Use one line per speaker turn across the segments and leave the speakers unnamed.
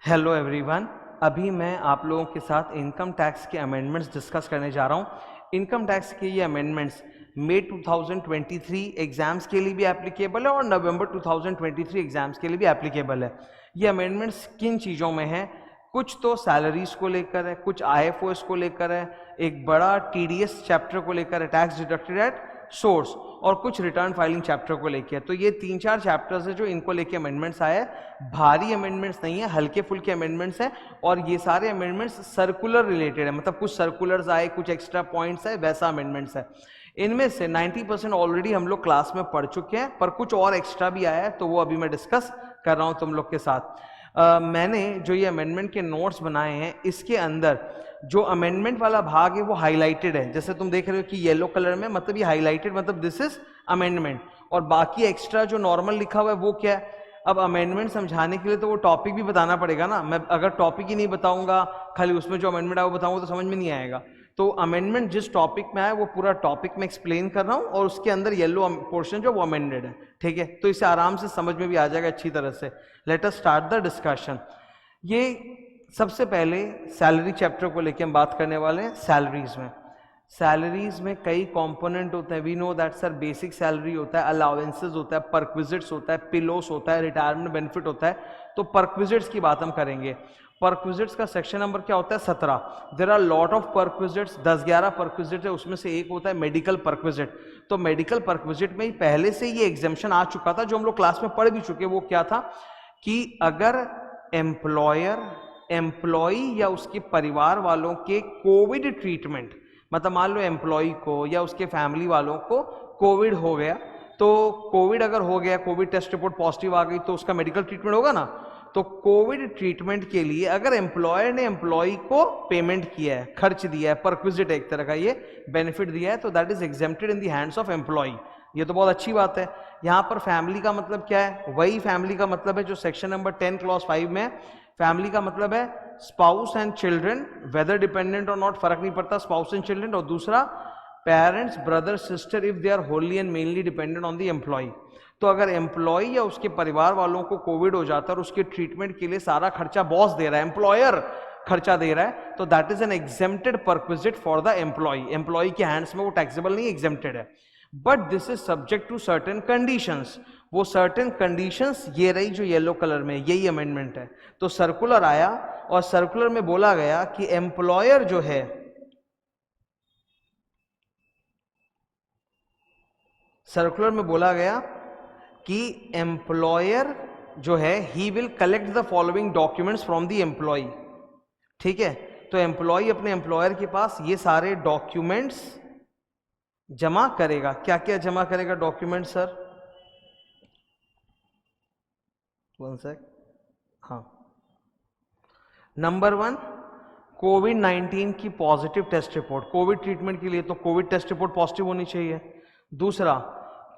Hello everyone, अभी मैं आप लोगों के साथ इनकम टैक्स के अमेंडमेंट्स डिस्कस करने जा रहा हूँ। इनकम टैक्स के ये अमेंडमेंट्स मई 2023 एग्जाम्स के लिए भी एप्लीकेबल है और नवंबर 2023 एग्जाम्स के लिए भी एप्लीकेबल है। ये अमेंडमेंट्स किन चीज़ों में है? कुछ तो सैलरीज को लेकर है, कुछ IFOS को लेकर है, एक बड़ा TDS चैप्टर को लेकर है, टैक्स डिडक्टेड एट सोर्स, और कुछ रिटर्न फाइलिंग चैप्टर को लेके। तो ये 3-4 चैप्टर्स है जो इनको लेके अमेंडमेंट्स आए हैं। भारी अमेंडमेंट्स नहीं है, हल्के फुल्के अमेंडमेंट्स हैं, और ये सारे अमेंडमेंट्स सर्कुलर रिलेटेड है, मतलब कुछ सर्कुलर्स आए, कुछ एक्स्ट्रा पॉइंट्स है, वैसा अमेंडमेंट्स है। इनमें से 90% ऑलरेडी हम लोग क्लास में पढ़ चुके हैं, पर कुछ और एक्स्ट्रा भी आया है, तो वो अभी मैं डिस्कस कर रहा हूँ तुम लोग के साथ। मैंने जो ये अमेंडमेंट के नोट्स बनाए हैं, इसके अंदर जो अमेंडमेंट वाला भाग है वो हाईलाइटेड है। जैसे तुम देख रहे हो कि येलो कलर में, मतलब ये हाईलाइटेड, मतलब दिस इज अमेंडमेंट। और बाकी एक्स्ट्रा जो नॉर्मल लिखा हुआ है वो क्या है? अब अमेंडमेंट समझाने के लिए तो वो टॉपिक भी बताना पड़ेगा ना। मैं अगर टॉपिक ही नहीं बताऊंगा, खाली उसमें जो अमेंडमेंट है वो बताऊंगा, तो समझ में नहीं आएगा। तो अमेंडमेंट जिस टॉपिक में आया वो पूरा टॉपिक में एक्सप्लेन कर रहा हूँ, और उसके अंदर येलो पोर्शन जो वो अमेंडेड है, ठीक है? तो इसे आराम से समझ में भी आ जाएगा अच्छी तरह से। Let us start the discussion. ये सबसे पहले सैलरी चैप्टर को लेके हम बात करने वाले हैं। सैलरीज में कई कंपोनेंट होते हैं। We know that sir, basic salary होता है, अलाउंसेस होता है, परक्विजिट्स होता है, पिलोस होता है, रिटायरमेंट बेनिफिट होता है। तो परक्विजिट्स की बात हम करेंगे। परक्विजिट्स का सेक्शन नंबर क्या होता है? 17। There are lot of perquisites, 10-11 perquisite है, उसमें से एक होता है मेडिकल परक्विजिट। तो मेडिकल परक्विजिट में ही पहले से ये एग्जेम्पशन आ चुका था, जो हम लोग क्लास में पढ़ भी चुके। वो क्या था कि अगर एम्प्लॉयर एम्प्लॉई या उसके परिवार वालों के कोविड ट्रीटमेंट, मतलब मान लो एम्प्लॉय को या उसके फैमिली वालों को कोविड हो गया, तो कोविड अगर हो गया, कोविड टेस्ट रिपोर्ट पॉजिटिव आ गई, तो उसका मेडिकल ट्रीटमेंट होगा ना। तो कोविड ट्रीटमेंट के लिए अगर एम्प्लॉयर ने एम्प्लॉय को पेमेंट किया है, खर्च दिया है, परक्विजिट एक तरह का ये बेनिफिट दिया है, तो that is exempted in the hands of employee. ये तो बहुत अच्छी बात है। यहाँ पर फैमिली का मतलब क्या है? वही फैमिली का मतलब है जो सेक्शन नंबर 10 क्लॉज 5 में। फैमिली का मतलब है spouse and children, whether dependent और नॉट, फर्क नहीं पड़ता, स्पाउस एंड चिल्ड्रन। और दूसरा parents, brother, sister, if they are wholly and mainly dependent on the employee. तो अगर एम्प्लॉय या उसके परिवार वालों को कोविड हो जाता है और उसके ट्रीटमेंट के लिए सारा खर्चा बॉस दे रहा है, एम्प्लॉयर खर्चा दे रहा है, तो that is an exempted perquisite for the employee. Employee के हैंड्स में वो टैक्सेबल नहीं, एग्जेम्प्टेड है। But this is subject to certain conditions. वो सर्टेन कंडीशंस ये रही जो येलो कलर में, यही अमेंडमेंट है। तो सर्कुलर आया और सर्कुलर में बोला गया कि एम्प्लॉयर जो है, सर्कुलर में बोला गया कि एम्प्लॉयर जो है, he will collect the following documents from the employee. ठीक है? तो एम्प्लॉय अपने एम्प्लॉयर के पास ये सारे डॉक्यूमेंट्स जमा करेगा। क्या क्या जमा करेगा डॉक्यूमेंट सर? One sec. हाँ, नंबर 1, कोविड-19 की positive test report. COVID treatment के लिए तो कोविड टेस्ट रिपोर्ट पॉजिटिव होनी चाहिए। दूसरा,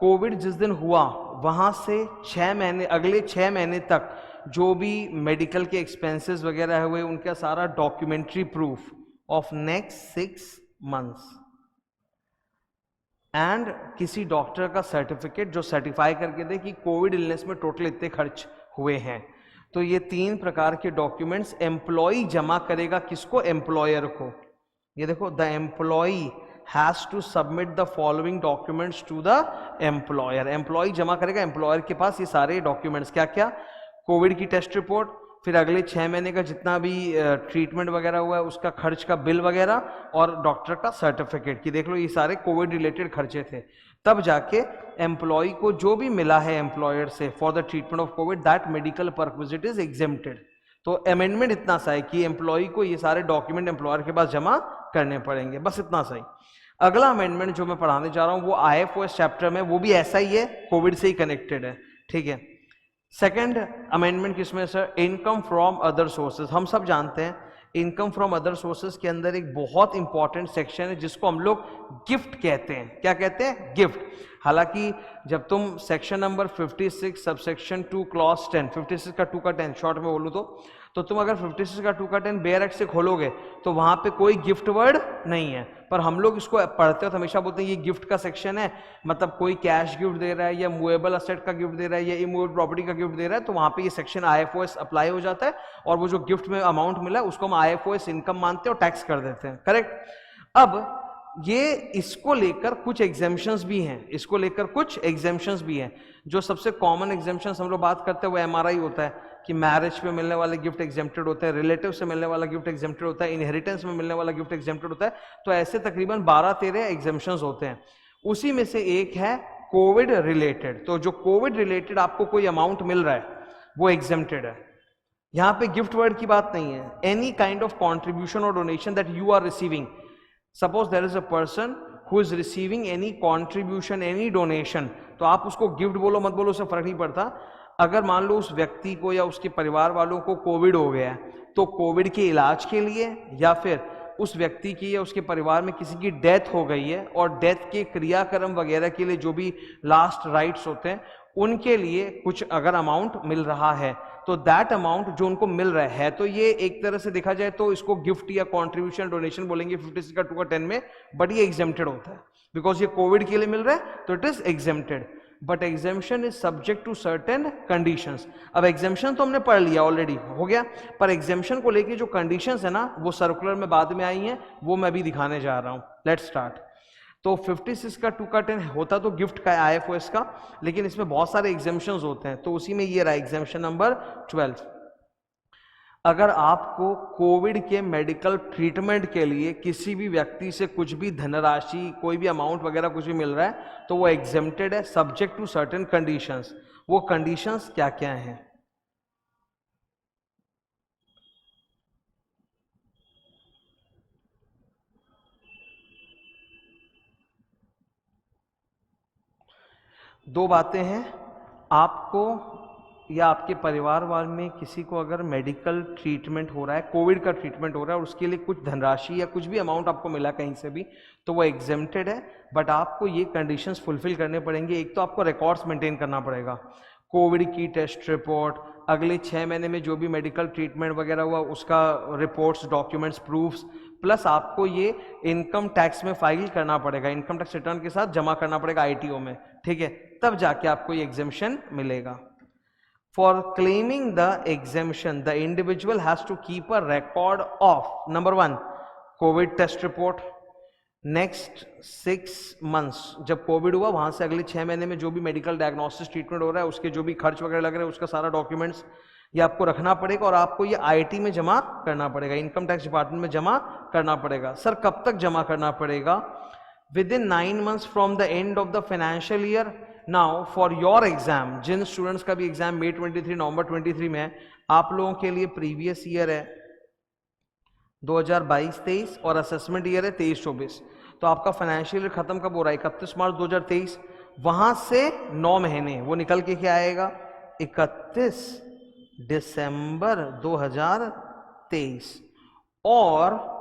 कोविड जिस दिन हुआ वहां से 6 महीने, अगले 6 महीने तक जो भी मेडिकल के एक्सपेंसेस वगैरह हुए, उनका सारा documentary proof of next 6 months. And किसी डॉक्टर का सर्टिफिकेट जो सर्टिफाई करके दे कि कोविड इलनेस में टोटल इतने खर्च हुए हैं। तो ये 3 प्रकार के डॉक्यूमेंट्स एम्प्लॉय जमा करेगा। किसको? एम्प्लॉयर को। ये देखो, the employee has to submit the following documents to the employer. Employee जमा करेगा एम्प्लॉयर के पास ये सारे डॉक्यूमेंट्स। क्या क्या? कोविड की टेस्ट रिपोर्ट, फिर अगले 6 महीने का जितना भी ट्रीटमेंट वगैरह हुआ है उसका खर्च का बिल वगैरह, और डॉक्टर का सर्टिफिकेट कि देख लो ये सारे कोविड रिलेटेड खर्चे थे। तब जाके एम्प्लॉय को जो भी मिला है एम्प्लॉयर से for the treatment of Covid, that medical perquisite is exempted. तो अमेंडमेंट इतना सा है कि एम्प्लॉय को ये सारे डॉक्यूमेंट एम्प्लॉयर के पास जमा करने पड़ेंगे, बस इतना सही। अगला अमेंडमेंट जो मैं पढ़ाने जा रहा हूं वो IFOS चैप्टर में, वो भी ऐसा ही है, कोविड से ही कनेक्टेड है। ठीक है? सेकेंड अमेंडमेंट किसमें sir? Income from other sources. हम सब जानते हैं इनकम फ्रॉम अदर सोर्सेज के अंदर एक बहुत इंपॉर्टेंट सेक्शन है जिसको हम लोग गिफ्ट कहते हैं। क्या कहते हैं? गिफ्ट। हालांकि जब तुम सेक्शन नंबर 56 सबसेक्शन 2 क्लॉज 10, 56 का 2 का 10 शॉर्ट में बोलूँ तो तुम अगर 56 का 2 का 10 बेयर एक्ट से खोलोगे तो वहां पे कोई गिफ्ट वर्ड नहीं है, पर हम लोग इसको पढ़ते हो तो हमेशा बोलते हैं ये गिफ्ट का सेक्शन है, मतलब कोई कैश गिफ्ट दे रहा है या मूवेबल असेट का गिफ्ट दे रहा है या इमूवेबल प्रॉपर्टी का गिफ्ट दे रहा है, तो वहां पे ये सेक्शन IFOS अप्लाई हो जाता है और वो जो गिफ्ट में अमाउंट मिला है उसको हम IFOS इनकम मानते हैं और टैक्स कर देते हैं, करेक्ट। अब ये इसको लेकर कुछ एग्जेम्पशंस भी हैं, इसको लेकर कुछ एग्जेम्पशंस भी हैं। जो सबसे कॉमन एग्जेम्पशंस हम लोग बात करते हैं वो MRI होता है कि मैरिज पे मिलने वाले गिफ्ट एग्जेम्प्टेड होता है, रिलेटिव से मिलने वाला गिफ्ट एग्जेम्प्टेड होता है, इनहेरिटेंस में मिलने वाला गिफ्ट एग्जेम्प्टेड होता है। तो ऐसे तकरीबन 12-13 एग्जेम्पशंस होते हैं। उसी में से एक है कोविड रिलेटेड। तो जो कोविड रिलेटेड आपको कोई अमाउंट मिल रहा है वो एग्जेम्प्टेड है। यहां पे गिफ्ट वर्ड की बात नहीं है, एनी काइंड ऑफ कॉन्ट्रीब्यूशन और donation that you are receiving. Suppose there is a person who is receiving any contribution, any donation, तो आप उसको गिफ्ट बोलो मत बोलो उससे फर्क नहीं पड़ता। अगर मान लो उस व्यक्ति को या उसके परिवार वालों को कोविड हो गया है तो कोविड के इलाज के लिए या फिर उस व्यक्ति की या उसके परिवार में किसी की डेथ हो गई है और डेथ के क्रियाक्रम वगैरह के लिए जो भी लास्ट राइट्स होते हैं उनके लिए कुछ अगर अमाउंट मिल रहा है तो दैट अमाउंट जो उनको मिल रहा है तो ये एक तरह से देखा जाए तो इसको गिफ्ट या कॉन्ट्रीब्यूशन डोनेशन बोलेंगे 56 का 2 का 10 में, बट ये एग्जेम्प्टेड होता है बिकॉज ये कोविड के लिए मिल रहा है तो it is exempted. But exemption is subject to certain conditions. अब एग्जेम्पशन तो हमने पढ़ लिया ऑलरेडी, हो गया, पर एग्जेम्पशन को लेके जो कंडीशंस है ना वो सर्कुलर में बाद में आई हैं, वो मैं भी दिखाने जा रहा हूं। Let's start. तो 56 का 2 का 10 होता तो गिफ्ट का IFOS का, लेकिन इसमें बहुत सारे एग्जेम्पशंस होते हैं, तो उसी में ये रहा एग्जेम्पशन नंबर 12। अगर आपको कोविड के मेडिकल ट्रीटमेंट के लिए किसी भी व्यक्ति से कुछ भी धनराशि, कोई भी अमाउंट वगैरह कुछ भी मिल रहा है तो वो एग्जेम्प्टेड है सब्जेक्ट टू सर्टेन कंडीशंस। वो कंडीशंस क्या क्या हैं? दो बातें हैं, आपको या आपके परिवार वाले में किसी को अगर मेडिकल ट्रीटमेंट हो रहा है, कोविड का ट्रीटमेंट हो रहा है और उसके लिए कुछ धनराशि या कुछ भी अमाउंट आपको मिला कहीं से भी, तो वो एग्जेम्प्टेड है। बट आपको ये कंडीशंस फुलफिल करने पड़ेंगे। एक तो आपको रिकॉर्ड्स मेंटेन करना पड़ेगा, कोविड की टेस्ट रिपोर्ट, अगले 6 महीने में जो भी मेडिकल ट्रीटमेंट वगैरह हुआ उसका रिपोर्ट्स, डॉक्यूमेंट्स, प्रूफ्स, प्लस आपको ये इनकम टैक्स में फाइल करना पड़ेगा, इनकम टैक्स रिटर्न के साथ जमा करना पड़ेगा ITO में, ठीक है, तब जाके आपको ये एग्जेम्पशन मिलेगा। For claiming the exemption, the individual has to keep a record of number 1, COVID test report, next 6 months जब कोविड हुआ वहां से अगले 6 महीने में जो भी मेडिकल डायग्नोसिस ट्रीटमेंट हो रहा है उसके जो भी खर्च वगैरह लग रहे हैं उसका सारा डॉक्यूमेंट्स ये आपको रखना पड़ेगा और आपको ये IT में जमा करना पड़ेगा, इनकम टैक्स डिपार्टमेंट में जमा करना पड़ेगा। सर कब तक जमा करना पड़ेगा? Within 9 months from the end of the financial year। Now for your exam, जिन स्टूडेंट्स का भी एग्जाम May 23 नवंबर 23 में है, आप लोगों के लिए प्रीवियस ईयर है 2022-23 और असेसमेंट ईयर है 23-24, तो आपका फाइनेंशियल ईयर खत्म कब हो रहा है? 31 मार्च 2023। वहां से 9 महीने वो निकल के क्या आएगा? 31 दिसंबर 2023 और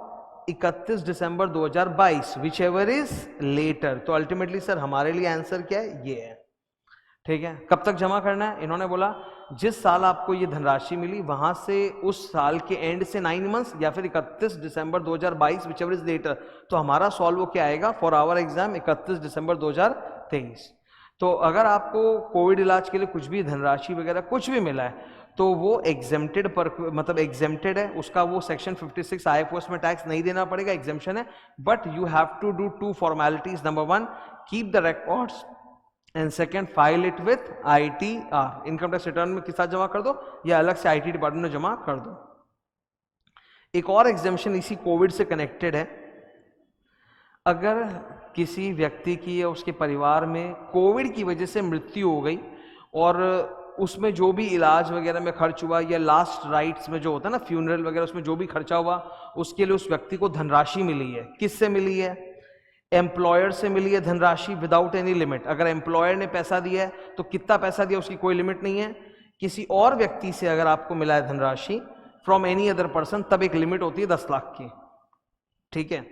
31 दिसंबर 2022, विच एवर इज लेटर। तो अल्टीमेटली सर हमारे लिए आंसर क्या है? ये है, ठीक है। कब तक जमा करना है? इन्होंने बोला जिस साल आपको ये धनराशि मिली वहां से उस साल के एंड से 9 मंथ्स या फिर 31 दिसंबर 2022, विच एवर इज लेटर। तो हमारा सॉल्व क्या आएगा फॉर आवर एग्जाम 31 दिसंबर 2023। तो अगर आपको कोविड इलाज के लिए कुछ भी धनराशि वगैरह कुछ भी मिला है तो वो एग्जेम्प्टेड पर मतलब एग्जेम्प्टेड है, उसका वो सेक्शन 56 IFOS में टैक्स नहीं देना पड़ेगा, एग्जेम्पशन है। But you have to do 2 formalities. Number 1, keep the records and second, file it with ITR, income tax return में किस साथ जमा कर दो या अलग से IT डिपार्टमेंट में जमा कर दो। एक और एग्जेम्पशन इसी कोविड से कनेक्टेड है। अगर किसी व्यक्ति की या उसके परिवार में कोविड की वजह से मृत्यु हो गई और उसमें जो भी इलाज वगैरह में खर्च हुआ या लास्ट राइट्स में जो होता है ना फ्यूनरल वगैरह, उसमें जो भी खर्चा हुआ उसके लिए उस व्यक्ति को धनराशि मिली है। किससे मिली है? एम्प्लॉयर से मिली है धनराशि विदाउट एनी लिमिट। अगर एम्प्लॉयर ने पैसा दिया है तो कितना पैसा दिया उसकी कोई लिमिट नहीं है। किसी और व्यक्ति से अगर आपको मिला है धनराशि फ्रॉम एनी अदर पर्सन, तब एक लिमिट होती है 10 लाख की, ठीक है।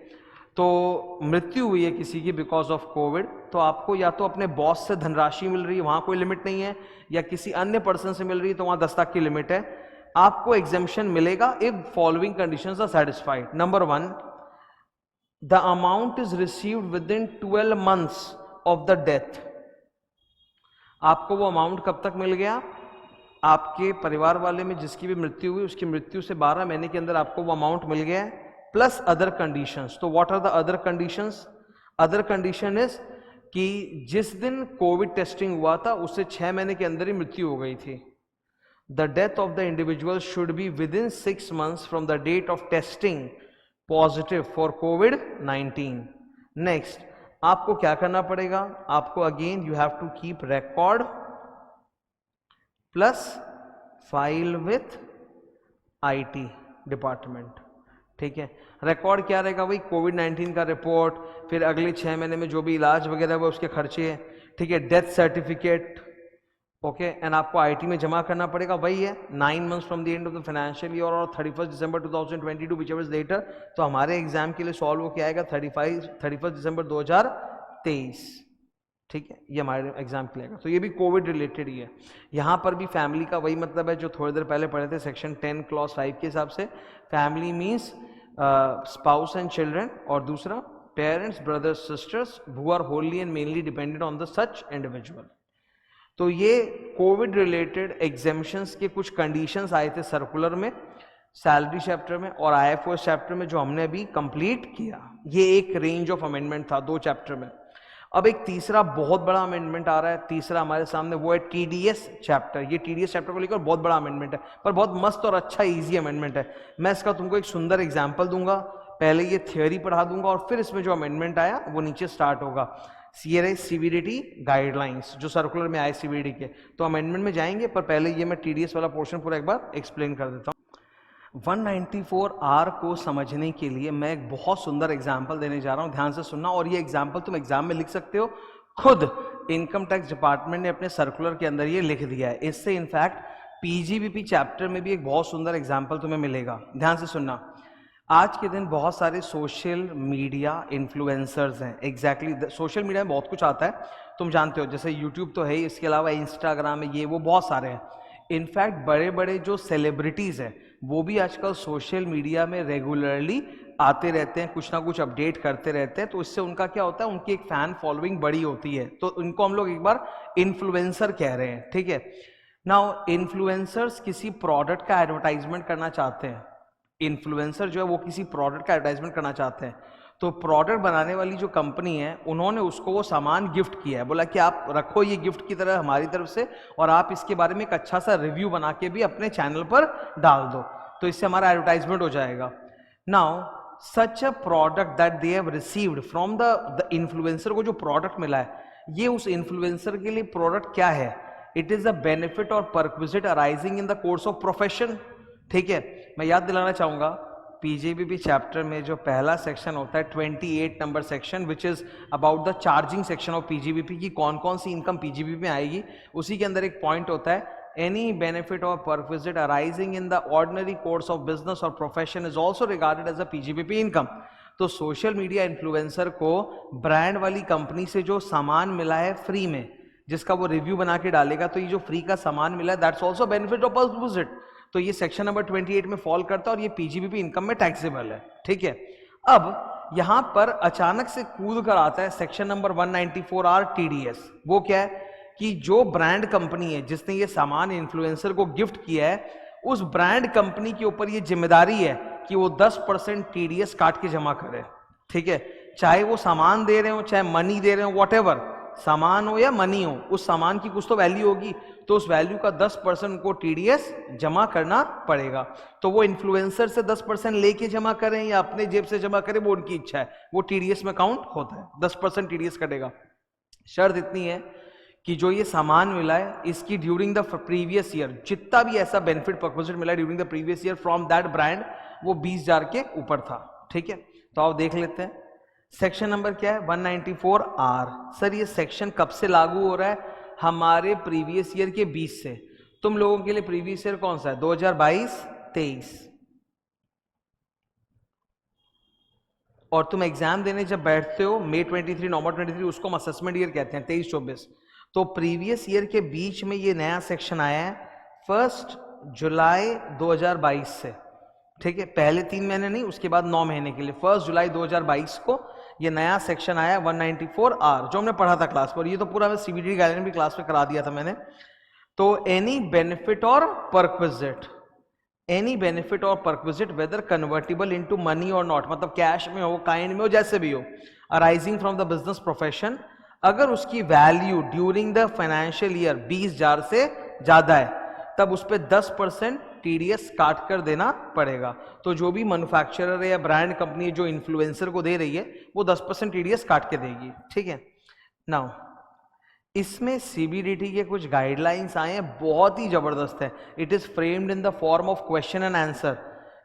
तो मृत्यु हुई है किसी की बिकॉज ऑफ कोविड, तो आपको या तो अपने बॉस से धनराशि मिल रही है, वहां कोई लिमिट नहीं है, या किसी अन्य पर्सन से मिल रही है तो वहां 10 लाख की लिमिट है, आपको एग्जेम्पशन मिलेगा if following conditions are satisfied. Number 1, the amount is received within 12 months of the death. आपको वो अमाउंट कब तक मिल गया? आपके परिवार वाले में जिसकी भी मृत्यु हुई उसकी मृत्यु से 12 महीने के अंदर आपको वो अमाउंट मिल गया है, प्लस अदर कंडीशंस। तो what are the other conditions? Other condition is कि जिस दिन कोविड टेस्टिंग हुआ था उससे 6 महीने के अंदर ही मृत्यु हो गई थी। The death of the individual should be within 6 months from the date of testing positive for कोविड-19। नेक्स्ट, आपको क्या करना पड़ेगा? आपको again you have to keep record plus file with IT department. ठीक है, रिकॉर्ड क्या रहेगा? वही कोविड-19 का रिपोर्ट, फिर अगले 6 महीने में जो भी इलाज वगैरह हुआ उसके खर्चे, ठीक है, डेथ सर्टिफिकेट, ओके, एंड आपको आईटी में जमा करना पड़ेगा। वही है 9 months from the end of the financial year और 31 December 2022 व्हिचएवर इज लेटर। तो हमारे एग्जाम के लिए सॉल्व हो क्या आएगा? 31 December 2023। ठीक है, ये हमारे एग्जाम के लिए आएगा। तो ये भी कोविड रिलेटेड ही है। यहाँ पर भी फैमिली का वही मतलब है जो थोड़ी देर पहले पढ़े थे सेक्शन 10 clause 5 के हिसाब से। Family means spouse and children, और दूसरा parents, brothers, sisters who are wholly and mainly dependent on the such individual. तो ये कोविड रिलेटेड एग्जेम्पशंस के कुछ कंडीशंस आए थे सर्कुलर में, सैलरी चैप्टर में और आईएफओएस चैप्टर में, जो हमने अभी कंप्लीट किया। ये एक रेंज ऑफ अमेंडमेंट था 2 चैप्टर में। अब एक तीसरा बहुत बड़ा अमेंडमेंट आ रहा है, तीसरा हमारे सामने, वो है टीडीएस चैप्टर। ये टीडीएस चैप्टर को लेकर बहुत बड़ा अमेंडमेंट है, पर बहुत मस्त और अच्छा इजी अमेंडमेंट है। मैं इसका तुमको एक सुंदर एग्जाम्पल दूंगा, पहले ये थियोरी पढ़ा दूंगा और फिर इसमें जो अमेंडमेंट आया वो नीचे स्टार्ट होगा। सीवीडीटी गाइडलाइंस जो सर्कुलर में आए सीवीडी के, तो अमेंडमेंट में जाएंगे, पर पहले ये मैं टीडीएस वाला पोर्शन पूरा एक बार एक्सप्लेन कर देता हूँ। 194R को समझने के लिए मैं एक बहुत सुंदर एग्जाम्पल देने जा रहा हूँ, ध्यान से सुनना। और ये एग्जाम्पल तुम एग्जाम में लिख सकते हो, खुद इनकम टैक्स डिपार्टमेंट ने अपने सर्कुलर के अंदर ये लिख दिया है। इससे इनफैक्ट पीजीबीपी चैप्टर में भी एक बहुत सुंदर एग्जाम्पल तुम्हें मिलेगा, ध्यान से सुनना। आज के दिन बहुत सारे सोशल मीडिया इन्फ्लुएंसर्स हैं। एग्जैक्टली सोशल मीडिया में बहुत कुछ आता है, तुम जानते हो, जैसे यूट्यूब तो है ही, इसके अलावा इंस्टाग्राम है, ये वो बहुत सारे हैं। इनफैक्ट बड़े बड़े जो सेलिब्रिटीज़ हैं वो भी आजकल सोशल मीडिया में रेगुलरली आते रहते हैं, कुछ ना कुछ अपडेट करते रहते हैं। तो इससे उनका क्या होता है, उनकी एक फैन फॉलोइंग बड़ी होती है, तो उनको हम लोग एक बार इन्फ्लुएंसर कह रहे हैं। ठीक है, नाउ इन्फ्लुएंसर्स किसी प्रोडक्ट का एडवर्टाइजमेंट करना चाहते हैं। इन्फ्लुएंसर जो है वो किसी प्रोडक्ट का एडवर्टाइजमेंट करना चाहते हैं, तो प्रोडक्ट बनाने वाली जो कंपनी है उन्होंने उसको वो सामान गिफ्ट किया है, बोला कि आप रखो ये गिफ्ट की तरह हमारी तरफ से, और आप इसके बारे में एक अच्छा सा रिव्यू बना के भी अपने चैनल पर डाल दो, तो इससे हमारा एडवर्टाइजमेंट हो जाएगा। Now such a product that they have received from the influencer को जो प्रोडक्ट मिला है, ये उस इन्फ्लुएंसर के लिए प्रोडक्ट क्या है? इट इज अ बेनिफिट और perquisite arising in the course of profession. ठीक है, मैं याद दिलाना चाहूंगा पीजीबीपी चैप्टर में जो पहला सेक्शन होता है 28 number section, which is about the charging section of PGBP की कौन कौन सी इनकम पीजीबीपी में आएगी, उसी के अंदर एक पॉइंट होता है एनी बेनिफिट और perquisite arising in the ordinary course of business और profession is also regarded as a PGBP income. तो सोशल मीडिया इन्फ्लुएंसर को ब्रांड वाली कंपनी से जो सामान मिला है फ्री में, जिसका वो रिव्यू बना के डालेगा, तो ये जो फ्री का सामान मिला है that's also benefit of perquisite, तो ये सेक्शन नंबर 28 में फॉल करता है और ये पीजीबीपी इनकम में टैक्सेबल है। ठीक है, अब यहां पर अचानक से कूद कर आता है सेक्शन नंबर 194R टीडीएस। वो क्या है कि जो ब्रांड कंपनी है जिसने ये सामान इन्फ्लुएंसर को गिफ्ट किया है, उस ब्रांड कंपनी के ऊपर ये जिम्मेदारी है कि वो 10% टीडीएस काट के जमा करे। ठीक है, चाहे वो सामान दे रहे हो, चाहे मनी दे रहे हो, व्हाटएवर, सामान हो या मनी हो, उस सामान की कुछ तो वैल्यू होगी, तो उस वैल्यू का 10% को टीडीएस जमा करना पड़ेगा। तो वो इन्फ्लुएंसर से 10% लेके जमा करें या अपने जेब से जमा करें, वो उनकी इच्छा है, वो टीडीएस में काउंट होता है, 10% टीडीएस कटेगा। शर्त इतनी है कि जो ये सामान मिला है इसकी ड्यूरिंग द प्रीवियस ईयर जितना भी ऐसा बेनिफिट परक्विजिट मिला है during the previous year from that brand, वो 20,000 के ऊपर था। ठीक है, तो आप देख लेते हैं सेक्शन नंबर क्या है 194R। सर ये सेक्शन कब से लागू हो रहा है? हमारे प्रीवियस ईयर के 20 से। तुम लोगों के लिए प्रीवियस ईयर कौन सा है? 2022-23। और तुम एग्जाम देने जब बैठते हो May 23 नवंबर 23, उसको हम असेसमेंट ईयर कहते हैं, 23-24। तो प्रीवियस ईयर के बीच में ये नया सेक्शन आया है 1 जुलाई 2022 से, ठीक है, पहले 3 महीने नहीं, उसके बाद 9 महीने के लिए 1 जुलाई 2022 को ये नया सेक्शन आया 194R, जो हमने पढ़ा था क्लास पर। ये तो पूरा CBDT गाइडलाइन भी क्लास में करा दिया था मैंने। तो एनी बेनिफिट और परक्विजिट, एनी बेनिफिट और perquisite whether convertible into money or not, मतलब कैश में हो, काइंड में हो, जैसे भी हो, arising from the business profession, अगर उसकी value during the financial year 20,000 से ज्यादा है, तब उस पर 10% TDS काट कर देना पड़ेगा। तो जो भी मैन्युफैक्चरर या ब्रांड कंपनी जो इन्फ्लुएंसर को दे रही है, वो 10% TDS काट के देगी, ठीक है। नाउ इसमें CBDT के कुछ गाइडलाइंस आए हैं, बहुत ही जबरदस्त है। It is framed in the form of question and answer.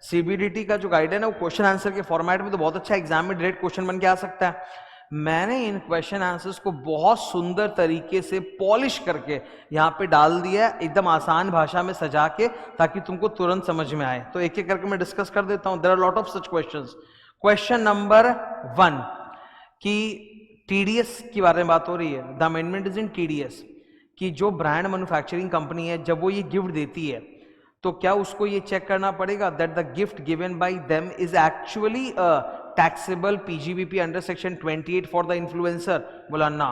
CBDT का जो गाइडलाइन है वो क्वेश्चन आंसर के फॉर्मेट में, तो बहुत अच्छा एग्जाम में डायरेक्ट क्वेश्चन बन के आ सकता है। मैंने इन क्वेश्चन आंसर्स को बहुत सुंदर तरीके से पॉलिश करके यहाँ पे डाल दिया है, एकदम आसान भाषा में सजा के, ताकि तुमको तुरंत समझ में आए। तो एक एक करके मैं डिस्कस कर देता हूँ। There are lot of such questions. Question number 1 कि TDS की बारे में बात हो रही है। The amendment is in TDS कि जो ब्रांड मैन्युफैक्चरिंग कंपनी है, जब वो ये गिफ्ट देती है, तो क्या उसको ये चेक करना पड़ेगा that the gift given by them is actually taxable PGBP under section 28 for the influencer? बोला ना,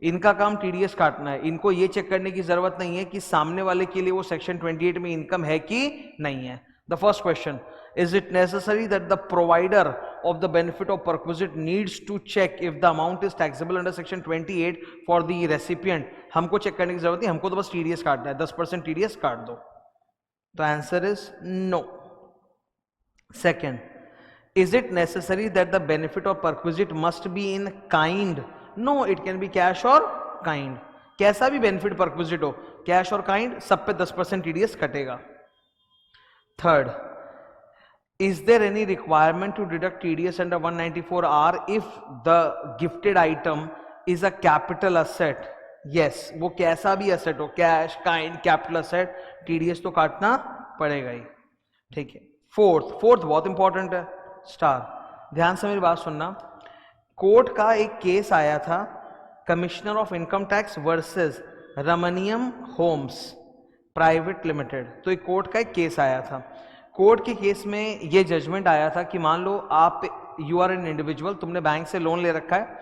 इनका काम TDS काटना है। इनको ये चेक करने की जरूरत नहीं है कि सामने वाले के लिए वो सेक्शन 28 में इनकम है कि नहीं है। The first question, is it necessary that the provider of the benefit of perquisite needs to check if the amount is taxable under section 28 for the recipient? हमको चेक करने की जरूरत नहीं, हमको तो बस TDS काटना है, 10% TDS काट दो। तो answer is no. Second, is it necessary that the benefit of perquisite must be in kind? No, it can be cash or kind. कैसा भी बेनिफिट परक्विजिट हो, कैश और काइंड, सब पे 10% TDS कटेगा। Third, is there any requirement to deduct TDS under 194R if the gifted item is a capital asset? Yes, वो कैसा भी asset हो, cash, kind, capital asset, TDS तो काटना पड़ेगा ही, ठीक है। फोर्थ बहुत इंपॉर्टेंट है, स्टार, ध्यान से मेरी बात सुनना। कोर्ट का एक केस आया था, commissioner of income tax versus Ramaniyam homes private limited. तो एक कोर्ट का एक केस आया था। कोर्ट के केस में ये जजमेंट आया था कि मान लो आप, यू आर एन इंडिविजुअल, तुमने बैंक से लोन ले रखा है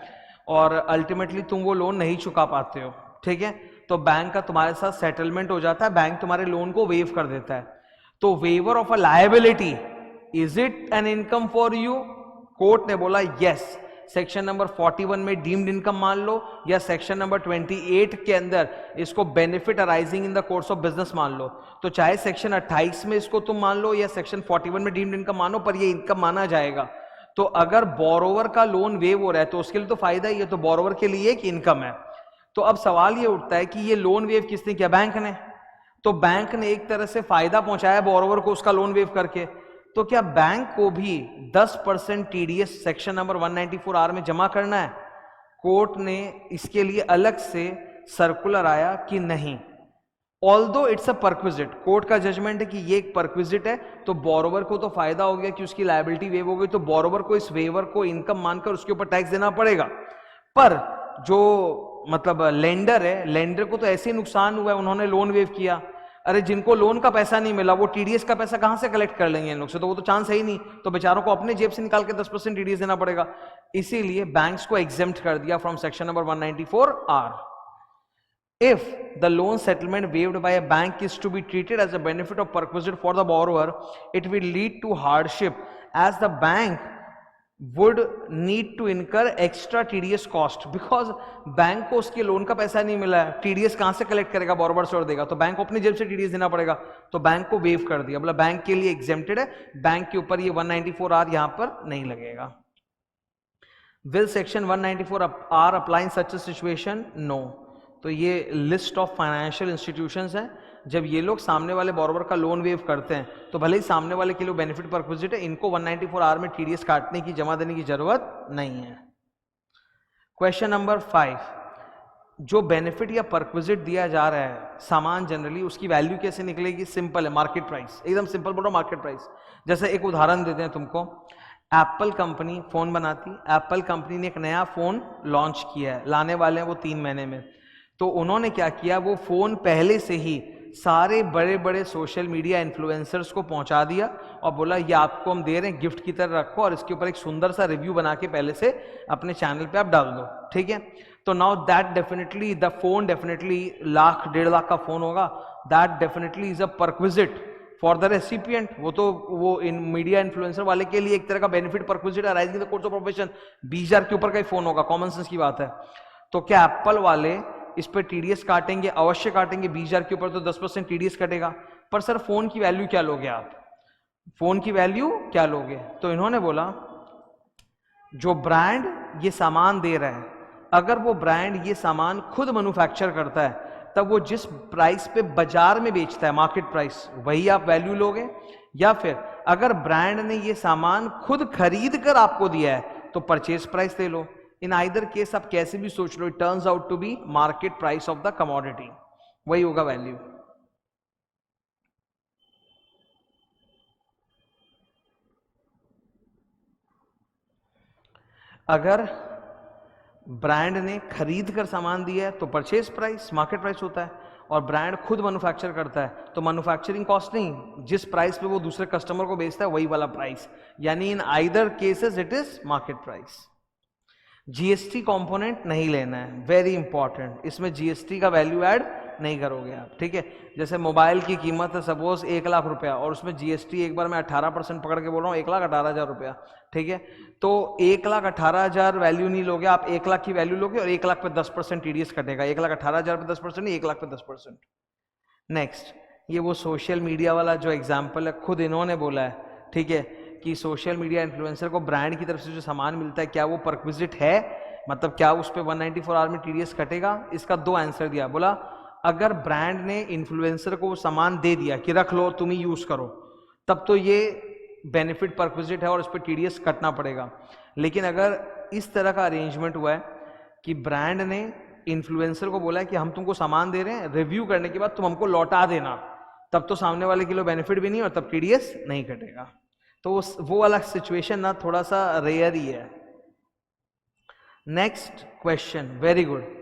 और अल्टीमेटली तुम वो लोन नहीं चुका पाते हो, ठीक है, तो बैंक का तुम्हारे साथ सेटलमेंट हो जाता है, बैंक तुम्हारे लोन को वेव कर देता है। तो waiver of a liability, is it an income for you? Court ने बोला यस, सेक्शन नंबर 41 में डीम्ड इनकम मान लो, या सेक्शन नंबर 28 के अंदर इसको benefit arising in the course of business मान लो। तो चाहे सेक्शन 28 में इसको तुम मान लो या सेक्शन 41 में डीम्ड इनकम मानो, पर ये इनकम माना जाएगा। तो अगर बोरोवर का लोन वेव हो रहा है तो उसके लिए तो फायदा ही है, तो बोरोवर के लिए एक इनकम है। तो अब सवाल ये उठता है कि ये लोन वेव किसने किया? बैंक ने। तो बैंक ने एक तरह से फायदा पहुंचाया बोरोवर को उसका लोन वेव करके। तो क्या बैंक को भी 10% TDS सेक्शन नंबर 194R में जमा करना है? कोर्ट ने इसके लिए अलग से सर्कुलर आया कि नहीं, although it's a perquisite, court का जजमेंट है कि ये एक परक्विजिट है, तो बोरोवर को तो फायदा हो गया कि उसकी लायबिलिटी वेव हो गई, तो बोरोवर को इस वेवर को इनकम मानकर उसके ऊपर टैक्स देना पड़ेगा। पर जो मतलब लेंडर है, लेंडर को तो ऐसे ही नुकसान हुआ है, उन्होंने लोन वेव किया। अरे जिनको लोन का पैसा नहीं मिला, वो TDS का पैसा कहां से कलेक्ट कर लेंगे इन लोग से? तो वो तो चांस है ही नहीं, तो बेचारों को अपने जेब से निकाल के 10% TDS देना पड़ेगा। इसीलिए बैंक्स को एग्जेम्प्ट कर दिया from section number 194R। If the loan settlement waived by a bank is to be treated as a benefit of perquisite for the borrower, it will lead to hardship as the bank would need to incur extra TDS cost, because bank को उसके loan का पैसा नहीं मिला है, TDS कहां से collect करेगा? बोरोवर से और देगा, तो बैंक को अपनी जेब से TDS देना पड़ेगा। तो बैंक को वेव कर दिया, मतलब बैंक के लिए एग्जेम्प्टेड है, बैंक के ऊपर ये 194R यहां पर नहीं लगेगा। Will section 194R apply in such a situation? No. तो ये लिस्ट ऑफ फाइनेंशियल इंस्टीट्यूशंस हैं, जब ये लोग सामने वाले बोरोवर का लोन वेव करते हैं तो भले ही सामने वाले के लिए बेनिफिट परक्विजिट है, इनको 194R में TDS काटने की, जमा देने की जरूरत नहीं है। क्वेश्चन नंबर 5, जो बेनिफिट या परक्विजिट दिया जा रहा है सामान, जनरली उसकी वैल्यू कैसे निकलेगी? सिंपल है, मार्केट प्राइस, एकदम सिंपल बोलो, मार्केट प्राइस। जैसे एक उदाहरण देते हैं तुमको, एप्पल कंपनी फोन बनाती, एप्पल कंपनी ने एक नया फोन लॉन्च किया है, लाने वाले हैं वो 3 महीने में। तो उन्होंने क्या किया, वो फोन पहले से ही सारे बड़े बड़े सोशल मीडिया इन्फ्लुएंसर्स को पहुंचा दिया और बोला ये आपको हम दे रहे हैं, गिफ्ट की तरह रखो और इसके ऊपर एक सुंदर सा रिव्यू बना के पहले से अपने चैनल पे आप डाल दो, ठीक है। तो now that definitely the phone definitely lakh 1.5 lakh का फोन होगा, that definitely is a perquisite for the recipient. वो तो वो इन मीडिया इन्फ्लुएंसर वाले के लिए एक तरह का benefit perquisite arising the course of profession, 20,000 के ऊपर का ही फोन होगा, कॉमन सेंस की बात है। तो क्या एप्पल वाले इस पे टीडीएस काटेंगे? अवश्य काटेंगे, 20,000 के ऊपर तो 10% टीडीएस कटेगा। पर सर फोन की वैल्यू क्या लोगे आप, फोन की वैल्यू क्या लोगे? तो इन्होंने बोला जो ब्रांड ये सामान दे रहा है, अगर वो ब्रांड ये सामान खुद मैन्युफैक्चर करता है तब वो जिस प्राइस पे बाजार में बेचता है, मार्केट प्राइस, वही आप वैल्यू लोगे। या फिर अगर ब्रांड ने ये सामान खुद खरीद कर आपको दिया है तो परचेज प्राइस ले लो। इन आइदर केस आप कैसे भी सोच लो, it turns out to be market price of the commodity, वही होगा वैल्यू। अगर ब्रांड ने खरीद कर सामान दिया है तो परचेज प्राइस मार्केट प्राइस होता है, और ब्रांड खुद मैन्युफैक्चर करता है तो मैन्युफैक्चरिंग कॉस्ट नहीं, जिस प्राइस पे वो दूसरे कस्टमर को बेचता है वही वाला प्राइस, यानी in either cases it is market price. GST component नहीं लेना है, वेरी इंपॉर्टेंट, इसमें जीएसटी का वैल्यू ऐड नहीं करोगे आप, ठीक है। जैसे मोबाइल की कीमत है सपोज 1 लाख रुपया और उसमें जीएसटी एक बार मैं 18% पकड़ के बोल रहा हूँ, 1,18,000 रुपया, ठीक है। तो 1,18,000 वैल्यू नहीं लोगे आप, 1 लाख की वैल्यू लोगे और 1 लाख पे 10% टीडीएस कटेगा, 1,18,000 पे 10% नहीं, 1 लाख पे 10%। नेक्स्ट, ये वो सोशल मीडिया वाला जो एग्जाम्पल है, खुद इन्होंने बोला है, ठीक है, कि सोशल मीडिया इन्फ्लुएंसर को ब्रांड की तरफ से जो सामान मिलता है क्या वो परक्विजिट है, मतलब क्या उस पर 194 आवर में टीडीएस कटेगा? इसका 2 आंसर दिया, बोला अगर ब्रांड ने इन्फ्लुएंसर को सामान दे दिया कि रख लो तुम ही यूज करो, तब तो ये बेनिफिट परक्विजिट है और उस पर टीडीएस कटना पड़ेगा। लेकिन अगर इस तरह का अरेंजमेंट हुआ है कि ब्रांड ने इन्फ्लुएंसर को बोला है कि हम तुमको सामान दे रहे हैं, रिव्यू करने के बाद तुम हमको लौटा देना, तब तो सामने वाले के लिए बेनिफिट भी नहीं और तब टीडीएस नहीं कटेगा। तो वो वाला सिचुएशन ना थोड़ा सा रेयर ही है। Next question, very good.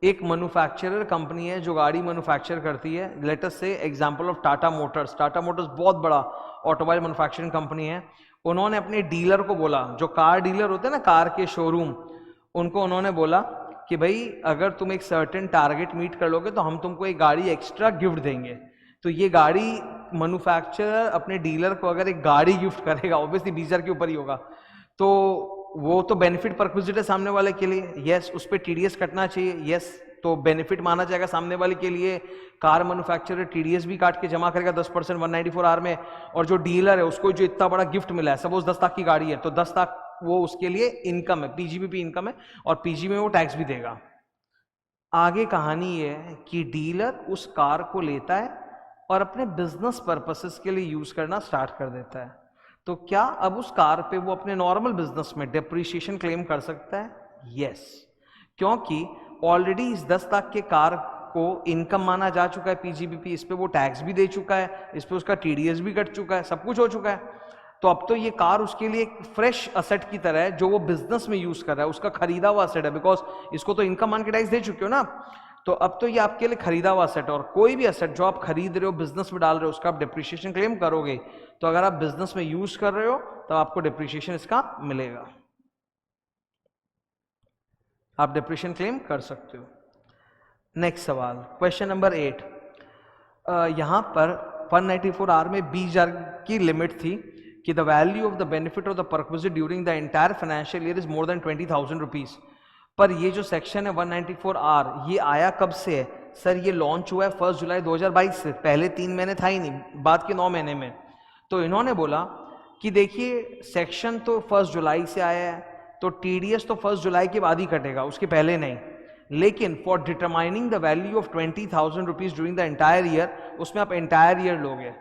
एक मैन्युफैक्चरर कंपनी है जो गाड़ी मैन्युफैक्चर करती है, लेट अस से example of Tata Motors. Tata Motors बहुत बड़ा ऑटोमोबाइल मैन्युफैक्चरिंग कंपनी है। उन्होंने अपने डीलर को बोला, जो कार डीलर होते हैं ना, कार के शोरूम, उनको उन्होंने बोला कि भाई अगर तुम एक सर्टेन टारगेट मीट कर लोगे तो हम तुमको एक गाड़ी एक्स्ट्रा गिफ्ट देंगे। तो ये गाड़ी मैन्युफैक्चरर अपने डीलर को अगर एक गाड़ी गिफ्ट करेगा, ऑब्वियसली 20,000 के ऊपर ही होगा, तो वो तो बेनिफिट परक्विजिट है सामने वाले के लिए, यस। उस पर टीडीएस कटना चाहिए, यस, तो बेनिफिट माना जाएगा सामने वाले के लिए। कार मैन्युफैक्चरर टीडीएस भी काट के जमा करेगा 10% 194 आर में, और जो डीलर है उसको जो इतना बड़ा गिफ्ट मिला है, सपोज 10 लाख की गाड़ी है तो 10 लाख वो उसके लिए इनकम है, पीजीबीपी इनकम है, और पीजी में वो टैक्स भी देगा। आगे कहानी ये है कि डीलर उस कार को लेता है और अपने बिजनेस पर्पसेस के लिए यूज करना स्टार्ट कर देता है। तो क्या अब उस कार पे वो अपने नॉर्मल बिजनेस में डिप्रिसिएशन क्लेम कर सकता है? यस, क्योंकि ऑलरेडी इस 10 लाख के कार को इनकम माना जा चुका है पीजीबीपी, इस पे वो टैक्स भी दे चुका है, इस पे उसका टीडीएस भी कट चुका है, सब कुछ हो चुका है। तो अब तो ये कार उसके लिए एक फ्रेश असेट की तरह है जो वो बिजनेस में यूज कर रहा है, उसका खरीदा हुआ असेट है, बिकॉज इसको तो इनकम मान के टैक्स दे चुके हो ना। तो अब तो ये आपके लिए खरीदा हुआ असेट, और कोई भी असेट जो आप खरीद रहे हो, बिजनेस में डाल रहे हो, उसका आप डिप्रिसिएशन क्लेम करोगे। तो अगर आप बिजनेस में यूज कर रहे हो तो आपको डिप्रिसिएशन इसका मिलेगा, आप डिप्रिसिएशन क्लेम कर सकते हो। नेक्स्ट सवाल, क्वेश्चन नंबर 8। यहां पर 194 आर में 20,000 की लिमिट थी कि the value of the benefit of the perquisite during the entire financial year is more than 20,000 rupees. पर ये जो सेक्शन है 194 आर, ये आया कब से है? सर ये लॉन्च हुआ है 1 जुलाई 2022 से, पहले 3 महीने था ही नहीं, बाद के 9 महीने में। तो इन्होंने बोला कि देखिए सेक्शन तो 1 जुलाई से आया है, तो टीडीएस तो 1 जुलाई के बाद ही कटेगा, उसके पहले नहीं। लेकिन for determining the value of 20,000 rupees during the entire year, उसमें आप एंटायर ईयर लोगे।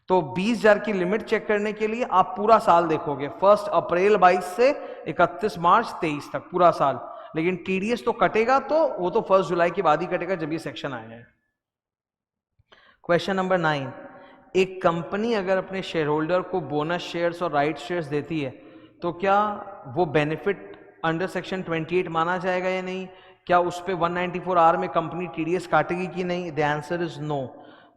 तो 20,000 की लिमिट चेक करने के लिए आप पूरा साल देखोगे, 1 अप्रैल 22 से 31 मार्च 23 तक, पूरा साल। लेकिन टीडीएस तो कटेगा, तो वो तो 1 जुलाई के बाद ही कटेगा जब ये सेक्शन आया है। Question number 9। एक कंपनी अगर अपने शेयर होल्डर को बोनस शेयर्स और राइट शेयर्स देती है तो क्या वो बेनिफिट अंडर सेक्शन 28 माना जाएगा या नहीं? क्या उस पे 194R में कंपनी टीडीएस काटेगी कि नहीं? The answer is no.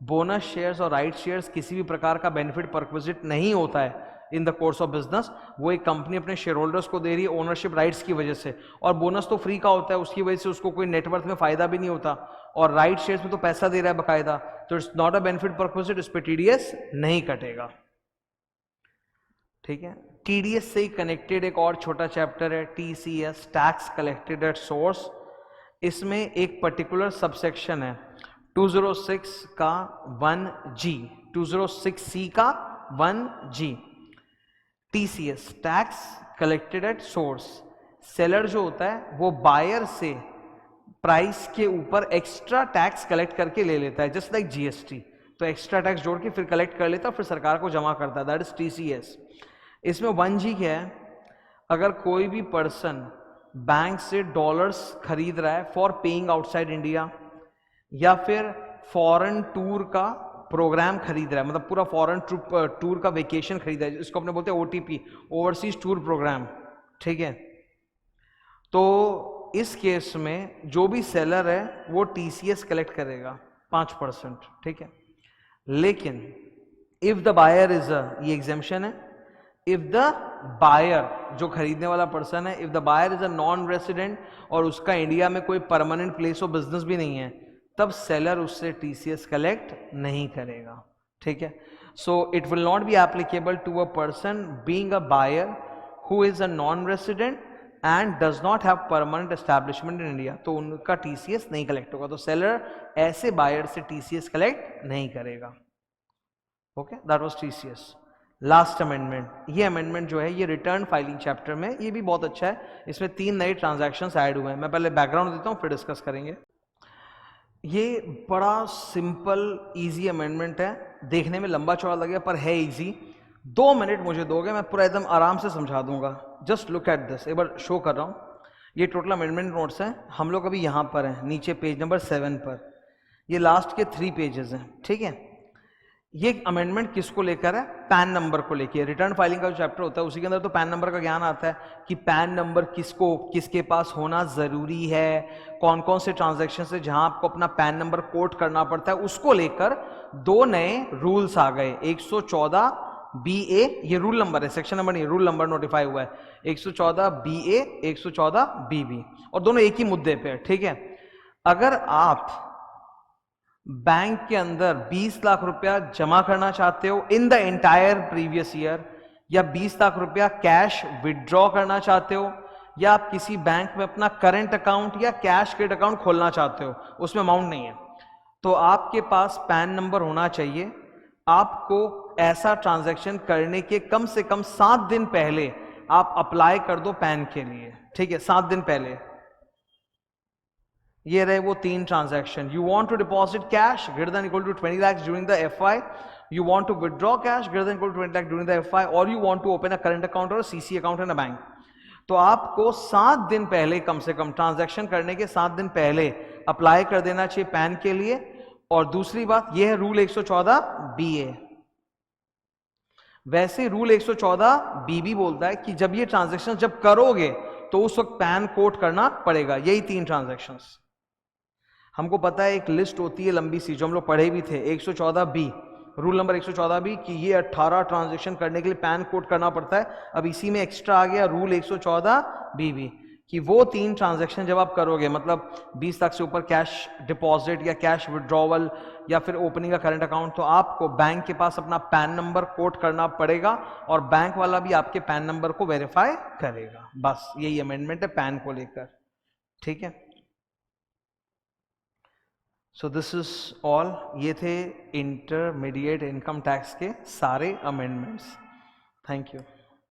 Bonus shares और राइट शेयर्स किसी भी प्रकार का बेनिफिट परक्विजिट नहीं होता है in the course of business. वो एक कंपनी अपने शेयर होल्डर्स को दे रही है ओनरशिप राइट्स की वजह से, और बोनस तो फ्री का होता है, उसकी वजह से उसको कोई नेटवर्थ में फायदा भी नहीं होता, और राइट शेयर्स में तो पैसा दे रहा है बकायदा, तो it's not a benefit perquisite, इस पे टीडीएस नहीं कटेगा। ठीक है, टीडीएस से ही कनेक्टेड एक और छोटा चैप्टर है TCS, tax collected at source. इसमें एक पर्टिकुलर सबसेक्शन है 206 का 1G, 206C का 1G, TCS, tax collected at source. Seller जो होता है वो बायर से प्राइस के ऊपर एक्स्ट्रा टैक्स कलेक्ट करके ले लेता है, जस्ट लाइक जीएसटी। तो एक्स्ट्रा टैक्स जोड़ के फिर कलेक्ट कर लेता है, फिर सरकार को जमा करता है, दैट इज टीसीएस। इसमें 1G क्या है? अगर कोई भी पर्सन बैंक से डॉलर्स खरीद रहा है फॉर पेइंग आउटसाइड इंडिया, या फिर फॉरेन टूर का प्रोग्राम खरीद रहा है, मतलब पूरा फॉरेन टूर का वेकेशन खरीदा है, इसको अपने बोलते हैं ओटीपी, ओवरसीज टूर प्रोग्राम। ठीक है, तो इस केस में जो भी सेलर है वो टीसीएस कलेक्ट करेगा 5%। ठीक है, लेकिन इफ द बायर इज ये एग्जेम्पशन है, इफ द बायर जो खरीदने वाला पर्सन है, if the buyer is a non resident और उसका इंडिया में कोई परमानेंट प्लेस ऑफ बिजनेस भी नहीं है, तब सेलर उससे टीसीएस कलेक्ट नहीं करेगा। ठीक है, so it will not be applicable to a person being a buyer who is a non resident and does not have permanent establishment in India, तो उनका टीसीएस नहीं कलेक्ट होगा। तो सेलर ऐसे बायर से टीसीएस कलेक्ट नहीं करेगा। Okay, that was TCS. Last amendment, ये अमेंडमेंट जो है ये रिटर्न फाइलिंग चैप्टर में, ये भी बहुत अच्छा है, इसमें 3 नए ट्रांजैक्शंस ऐड हुए हैं। मैं पहले बैकग्राउंड देता हूं फिर डिस्कस करेंगे। ये बड़ा सिंपल इजी अमेंडमेंट है, देखने में लंबा चौड़ा लगेगा पर है इजी। 2 मिनट मुझे दोगे, मैं पूरा एकदम आराम से समझा दूंगा। जस्ट लुक एट दिस, एक बार शो कर रहा हूं। ये टोटल अमेंडमेंट नोट्स हैं, हम लोग अभी यहां पर हैं नीचे पेज नंबर 7 पर, ये लास्ट के 3 पेजेस हैं। ठीक है, ये अमेंडमेंट किसको लेकर है? पैन नंबर को लेकर। रिटर्न फाइलिंग का जो चैप्टर होता है उसी के अंदर तो पैन नंबर का ज्ञान आता है कि पैन नंबर किसको किसके पास होना जरूरी है, कौन कौन से ट्रांजैक्शन से जहां आपको अपना पैन नंबर कोट करना पड़ता है। उसको लेकर 2 नए रूल्स आ गए, 114 BA, ये रूल नंबर है, सेक्शन नंबर नहीं, रूल नंबर नोटिफाई हुआ है, 114 BA, 114 BB, और दोनों एक ही मुद्दे पे है। ठीक है, अगर आप बैंक के अंदर 20 लाख रुपया जमा करना चाहते हो in the entire previous year, या 20 लाख रुपया कैश विड्रॉ करना चाहते हो, या आप किसी बैंक में अपना करंट अकाउंट या कैश क्रेडिट अकाउंट खोलना चाहते हो, उसमें अमाउंट नहीं है, तो आपके पास पैन नंबर होना चाहिए। आपको ऐसा ट्रांजैक्शन करने के कम से कम 7 दिन पहले आप अप्लाई कर दो पैन के लिए। ठीक है, 7 दिन पहले। ये रहे वो 3 transaction. You want to deposit cash greater than equal to 20 lakh during the FY, you want to withdraw cash greater than equal to 20 lakh during the FY, और you want to open a current account और CC account in a bank. तो आपको 7 दिन पहले, कम से कम transaction करने के 7 दिन पहले अप्लाई कर देना चाहिए पैन के लिए। और दूसरी बात यह है रूल 114 BA। वैसे रूल 114 BB बोलता है कि जब ये ट्रांजैक्शन जब करोगे तो उस वक्त पैन कोड करना पड़ेगा। यही 3 ट्रांजैक्शंस हमको पता है, एक लिस्ट होती है लंबी सी जो हम लोग पढ़े भी थे, 114B, रूल नंबर 114B, कि ये 18 ट्रांजैक्शन करने के लिए पैन कोड करना पड़ता है। अब इसी में एक्स्ट्रा आ गया रूल 114BB कि वो 3 ट्रांजैक्शन जब आप करोगे, मतलब 20 लाख से ऊपर कैश डिपॉजिट या कैश विड्रॉवल या फिर ओपनिंग का करंट अकाउंट, तो आपको बैंक के पास अपना पैन नंबर कोड करना पड़ेगा और बैंक वाला भी आपके पैन नंबर को वेरीफाई करेगा। बस यही अमेंडमेंट है पैन को लेकर। ठीक है, सो दिस इज ऑल। ये थे इंटरमीडिएट इनकम टैक्स के सारे अमेंडमेंट्स। Thank you.